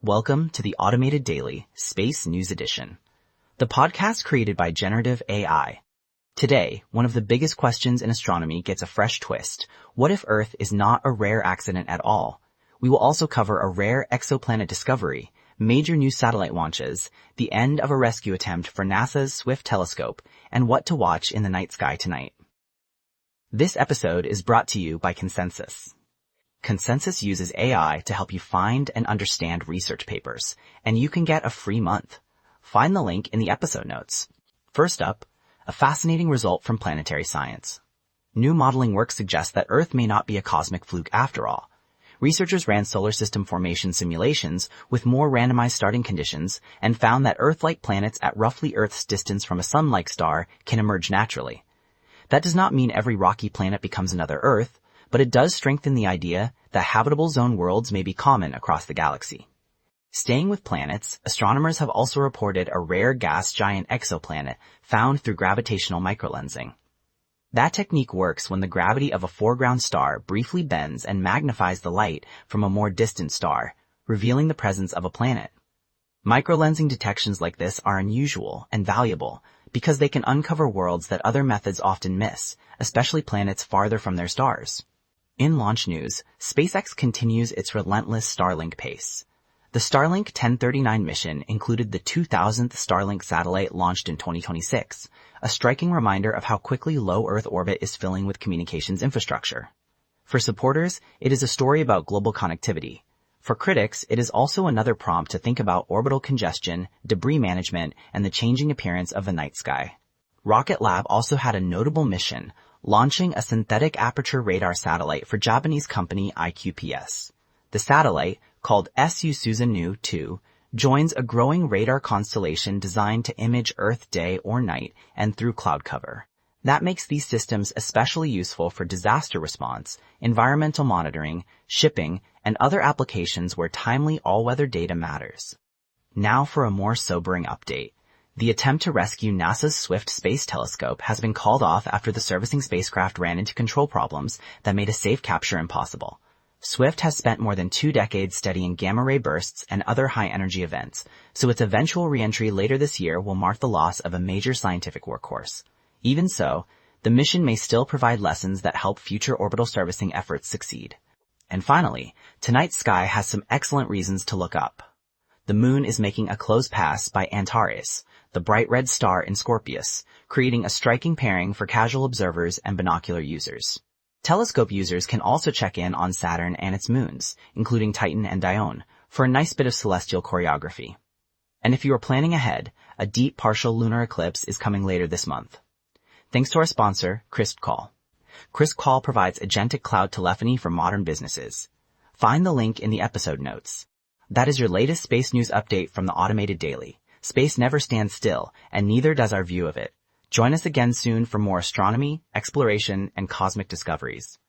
Welcome to the Automated Daily Space News Edition, the podcast created by generative AI. Today, one of the biggest questions in astronomy gets a fresh twist. What if Earth is not a rare accident at all? We will also cover a rare exoplanet discovery, major new satellite launches, the end of a rescue attempt for NASA's Swift telescope, and what to watch in the night sky tonight. This episode is brought to you by Consensus. Consensus uses AI to help you find and understand research papers, and you can get a free month. Find the link in the episode notes. First up, a fascinating result from planetary science. New modeling work suggests that Earth may not be a cosmic fluke after all. Researchers ran solar system formation simulations with more randomized starting conditions and found that Earth-like planets at roughly Earth's distance from a sun-like star can emerge naturally. That does not mean every rocky planet becomes another Earth, but it does strengthen the idea that habitable zone worlds may be common across the galaxy. Staying with planets, astronomers have also reported a rare gas giant exoplanet found through gravitational microlensing. That technique works when the gravity of a foreground star briefly bends and magnifies the light from a more distant star, revealing the presence of a planet. Microlensing detections like this are unusual and valuable because they can uncover worlds that other methods often miss, especially planets farther from their stars. In launch news, SpaceX continues its relentless Starlink pace. The Starlink 1039 mission included the 2000th Starlink satellite launched in 2026, a striking reminder of how quickly low Earth orbit is filling with communications infrastructure. For supporters, it is a story about global connectivity. For critics, it is also another prompt to think about orbital congestion, debris management, and the changing appearance of the night sky. Rocket Lab also had a notable mission, launching a synthetic aperture radar satellite for Japanese company IQPS. The satellite, called SU Susanoo 2, joins a growing radar constellation designed to image Earth day or night and through cloud cover. That makes these systems especially useful for disaster response, environmental monitoring, shipping, and other applications where timely all-weather data matters. Now for a more sobering update. The attempt to rescue NASA's Swift space telescope has been called off after the servicing spacecraft ran into control problems that made a safe capture impossible. Swift has spent more than 2 decades studying gamma-ray bursts and other high-energy events, so its eventual re-entry later this year will mark the loss of a major scientific workhorse. Even so, the mission may still provide lessons that help future orbital servicing efforts succeed. And finally, tonight's sky has some excellent reasons to look up. The moon is making a close pass by Antares, the bright red star in Scorpius, creating a striking pairing for casual observers and binocular users. Telescope users can also check in on Saturn and its moons, including Titan and Dione, for a nice bit of celestial choreography. And if you are planning ahead, a deep partial lunar eclipse is coming later this month. Thanks to our sponsor, CrispCall. CrispCall provides agentic cloud telephony for modern businesses. Find the link in the episode notes. That is your latest space news update from the Automated Daily. Space never stands still, and neither does our view of it. Join us again soon for more astronomy, exploration, and cosmic discoveries.